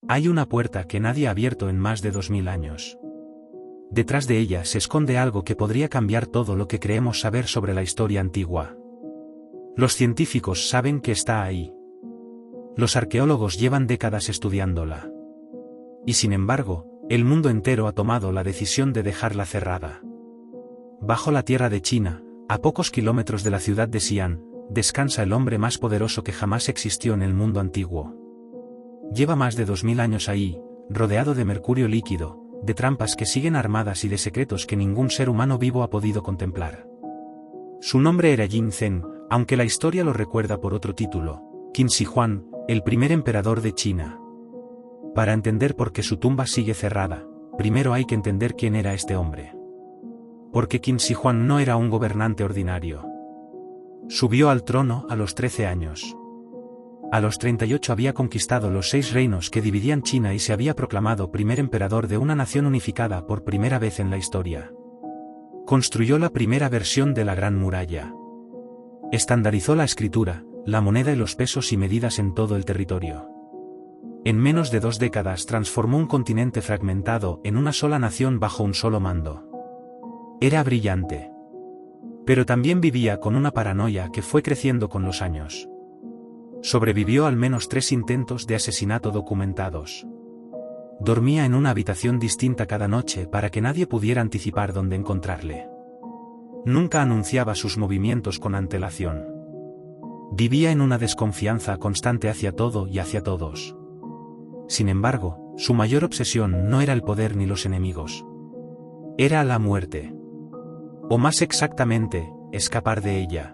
Hay una puerta que nadie ha abierto en más de 2000 años. Detrás de ella se esconde algo que podría cambiar todo lo que creemos saber sobre la historia antigua. Los científicos saben que está ahí. Los arqueólogos llevan décadas estudiándola. Y sin embargo, el mundo entero ha tomado la decisión de dejarla cerrada. Bajo la tierra de China, a pocos kilómetros de la ciudad de Xi'an, descansa el hombre más poderoso que jamás existió en el mundo antiguo. Lleva más de 2000 años ahí, rodeado de mercurio líquido, de trampas que siguen armadas y de secretos que ningún ser humano vivo ha podido contemplar. Su nombre era Jin Zheng, aunque la historia lo recuerda por otro título, Qin Shi Huang, el primer emperador de China. Para entender por qué su tumba sigue cerrada, primero hay que entender quién era este hombre. Porque Qin Shi Huang no era un gobernante ordinario. Subió al trono a los 13 años. A los 38 había conquistado los 6 reinos que dividían China y se había proclamado primer emperador de una nación unificada por primera vez en la historia. Construyó la primera versión de la Gran Muralla. Estandarizó la escritura, la moneda y los pesos y medidas en todo el territorio. En menos de 2 décadas transformó un continente fragmentado en una sola nación bajo un solo mando. Era brillante. Pero también vivía con una paranoia que fue creciendo con los años. Sobrevivió al menos 3 intentos de asesinato documentados. Dormía en una habitación distinta cada noche para que nadie pudiera anticipar dónde encontrarle. Nunca anunciaba sus movimientos con antelación. Vivía en una desconfianza constante hacia todo y hacia todos. Sin embargo, su mayor obsesión no era el poder ni los enemigos. Era la muerte. O más exactamente, escapar de ella.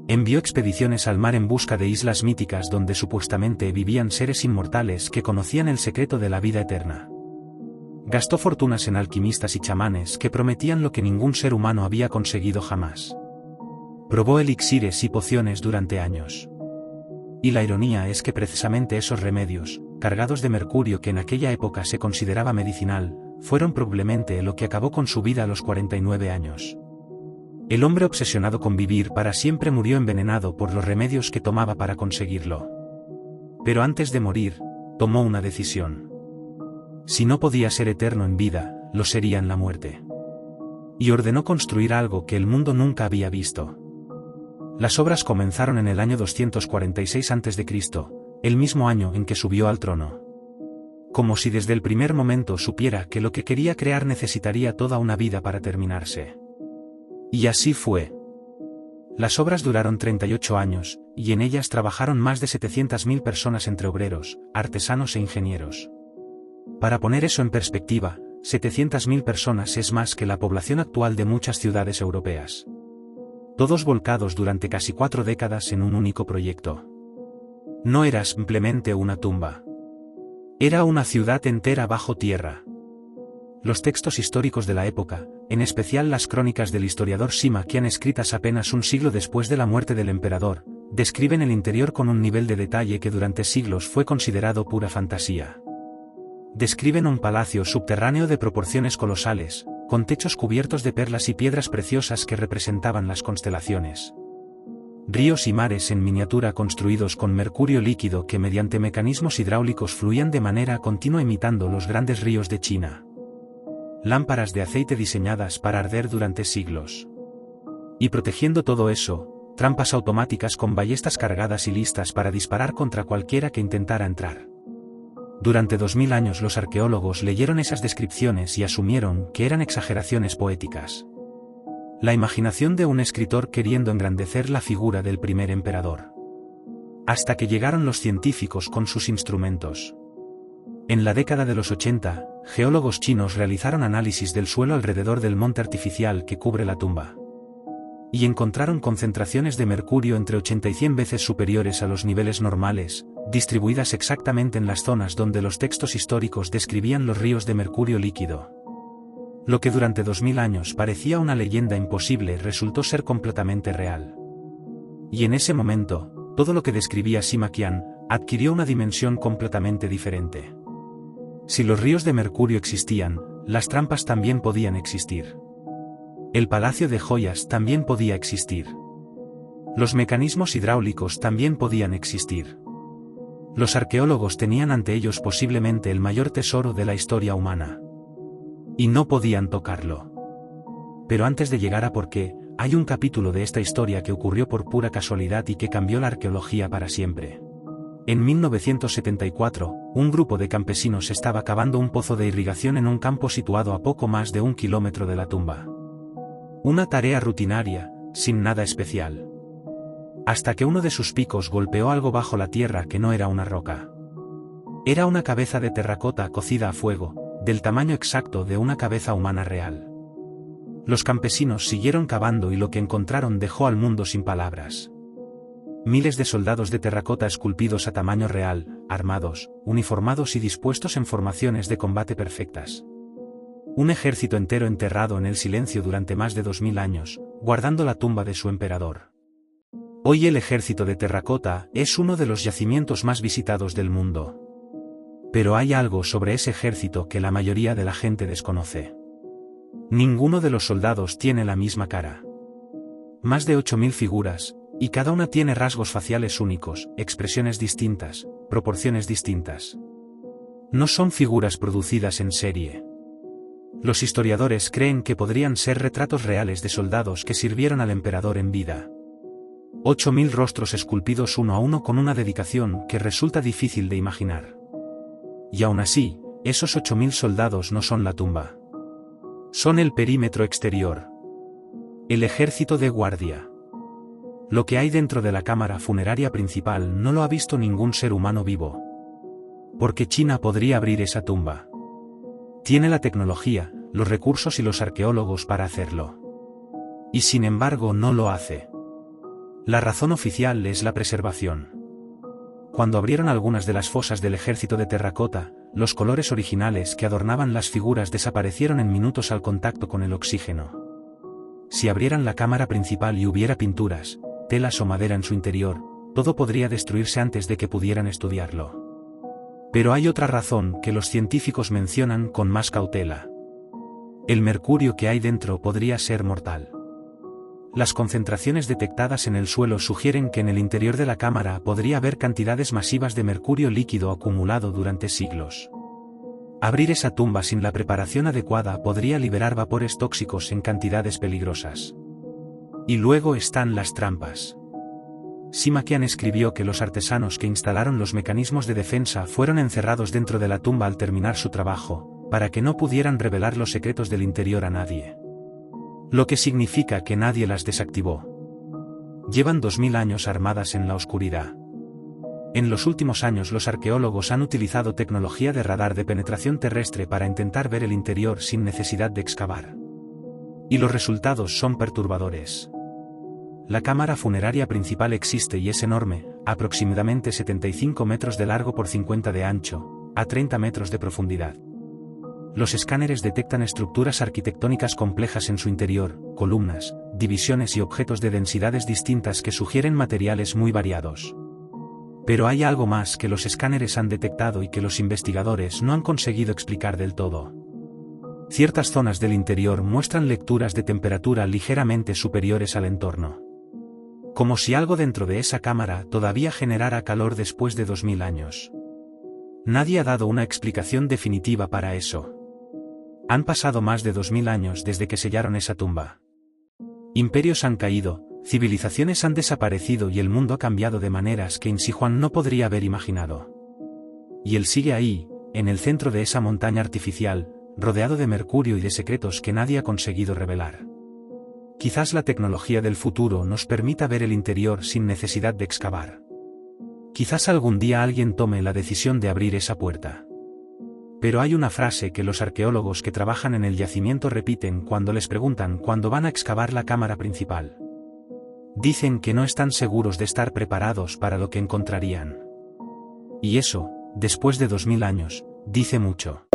Envió expediciones al mar en busca de islas míticas donde supuestamente vivían seres inmortales que conocían el secreto de la vida eterna. Gastó fortunas en alquimistas y chamanes que prometían lo que ningún ser humano había conseguido jamás. Probó elixires y pociones durante años. Y la ironía es que precisamente esos remedios, cargados de mercurio que en aquella época se consideraba medicinal, fueron probablemente lo que acabó con su vida a los 49 años. El hombre obsesionado con vivir para siempre murió envenenado por los remedios que tomaba para conseguirlo. Pero antes de morir, tomó una decisión. Si no podía ser eterno en vida, lo sería en la muerte. Y ordenó construir algo que el mundo nunca había visto. Las obras comenzaron en el año 246 a.C., el mismo año en que subió al trono. Como si desde el primer momento supiera que lo que quería crear necesitaría toda una vida para terminarse. Y así fue. Las obras duraron 38 años, y en ellas trabajaron más de 700.000 personas entre obreros, artesanos e ingenieros. Para poner eso en perspectiva, 700.000 personas es más que la población actual de muchas ciudades europeas. Todos volcados durante casi 4 décadas en un único proyecto. No era simplemente una tumba. Era una ciudad entera bajo tierra. Los textos históricos de la época, en especial las crónicas del historiador Sima Qian escritas apenas un siglo después de la muerte del emperador, describen el interior con un nivel de detalle que durante siglos fue considerado pura fantasía. Describen un palacio subterráneo de proporciones colosales, con techos cubiertos de perlas y piedras preciosas que representaban las constelaciones. Ríos y mares en miniatura construidos con mercurio líquido que mediante mecanismos hidráulicos fluían de manera continua imitando los grandes ríos de China. Lámparas de aceite diseñadas para arder durante siglos. Y protegiendo todo eso, trampas automáticas con ballestas cargadas y listas para disparar contra cualquiera que intentara entrar. Durante 2000 años los arqueólogos leyeron esas descripciones y asumieron que eran exageraciones poéticas. La imaginación de un escritor queriendo engrandecer la figura del primer emperador. Hasta que llegaron los científicos con sus instrumentos. En la década de los 80, geólogos chinos realizaron análisis del suelo alrededor del monte artificial que cubre la tumba. Y encontraron concentraciones de mercurio entre 80 y 100 veces superiores a los niveles normales, distribuidas exactamente en las zonas donde los textos históricos describían los ríos de mercurio líquido. Lo que durante 2000 años parecía una leyenda imposible resultó ser completamente real. Y en ese momento, todo lo que describía Sima Qian adquirió una dimensión completamente diferente. Si los ríos de mercurio existían, las trampas también podían existir. El palacio de joyas también podía existir. Los mecanismos hidráulicos también podían existir. Los arqueólogos tenían ante ellos posiblemente el mayor tesoro de la historia humana. Y no podían tocarlo. Pero antes de llegar a por qué, hay un capítulo de esta historia que ocurrió por pura casualidad y que cambió la arqueología para siempre. En 1974, un grupo de campesinos estaba cavando un pozo de irrigación en un campo situado a poco más de 1 kilómetro de la tumba. Una tarea rutinaria, sin nada especial. Hasta que uno de sus picos golpeó algo bajo la tierra que no era una roca. Era una cabeza de terracota cocida a fuego, del tamaño exacto de una cabeza humana real. Los campesinos siguieron cavando y lo que encontraron dejó al mundo sin palabras. Miles de soldados de terracota esculpidos a tamaño real, armados, uniformados y dispuestos en formaciones de combate perfectas. Un ejército entero enterrado en el silencio durante más de 2000 años, guardando la tumba de su emperador. Hoy el ejército de terracota es uno de los yacimientos más visitados del mundo. Pero hay algo sobre ese ejército que la mayoría de la gente desconoce. Ninguno de los soldados tiene la misma cara. Más de 8000 figuras, y cada una tiene rasgos faciales únicos, expresiones distintas, proporciones distintas. No son figuras producidas en serie. Los historiadores creen que podrían ser retratos reales de soldados que sirvieron al emperador en vida. 8000 rostros esculpidos uno a uno con una dedicación que resulta difícil de imaginar. Y aún así, esos 8000 soldados no son la tumba. Son el perímetro exterior. El ejército de guardia. Lo que hay dentro de la cámara funeraria principal no lo ha visto ningún ser humano vivo. Porque China podría abrir esa tumba. Tiene la tecnología, los recursos y los arqueólogos para hacerlo. Y sin embargo no lo hace. La razón oficial es la preservación. Cuando abrieron algunas de las fosas del ejército de terracota, los colores originales que adornaban las figuras desaparecieron en minutos al contacto con el oxígeno. Si abrieran la cámara principal y hubiera pinturas, telas o madera en su interior, todo podría destruirse antes de que pudieran estudiarlo. Pero hay otra razón que los científicos mencionan con más cautela. El mercurio que hay dentro podría ser mortal. Las concentraciones detectadas en el suelo sugieren que en el interior de la cámara podría haber cantidades masivas de mercurio líquido acumulado durante siglos. Abrir esa tumba sin la preparación adecuada podría liberar vapores tóxicos en cantidades peligrosas. Y luego están las trampas. Sima Qian escribió que los artesanos que instalaron los mecanismos de defensa fueron encerrados dentro de la tumba al terminar su trabajo, para que no pudieran revelar los secretos del interior a nadie. Lo que significa que nadie las desactivó. Llevan 2000 años armadas en la oscuridad. En los últimos años los arqueólogos han utilizado tecnología de radar de penetración terrestre para intentar ver el interior sin necesidad de excavar. Y los resultados son perturbadores. La cámara funeraria principal existe y es enorme, aproximadamente 75 metros de largo por 50 de ancho, a 30 metros de profundidad. Los escáneres detectan estructuras arquitectónicas complejas en su interior, columnas, divisiones y objetos de densidades distintas que sugieren materiales muy variados. Pero hay algo más que los escáneres han detectado y que los investigadores no han conseguido explicar del todo. Ciertas zonas del interior muestran lecturas de temperatura ligeramente superiores al entorno. Como si algo dentro de esa cámara todavía generara calor después de 2000 años. Nadie ha dado una explicación definitiva para eso. Han pasado más de 2000 años desde que sellaron esa tumba. Imperios han caído, civilizaciones han desaparecido y el mundo ha cambiado de maneras que Insi Huang no podría haber imaginado. Y él sigue ahí, en el centro de esa montaña artificial, rodeado de mercurio y de secretos que nadie ha conseguido revelar. Quizás la tecnología del futuro nos permita ver el interior sin necesidad de excavar. Quizás algún día alguien tome la decisión de abrir esa puerta. Pero hay una frase que los arqueólogos que trabajan en el yacimiento repiten cuando les preguntan cuándo van a excavar la cámara principal. Dicen que no están seguros de estar preparados para lo que encontrarían. Y eso, después de 2000 años, dice mucho.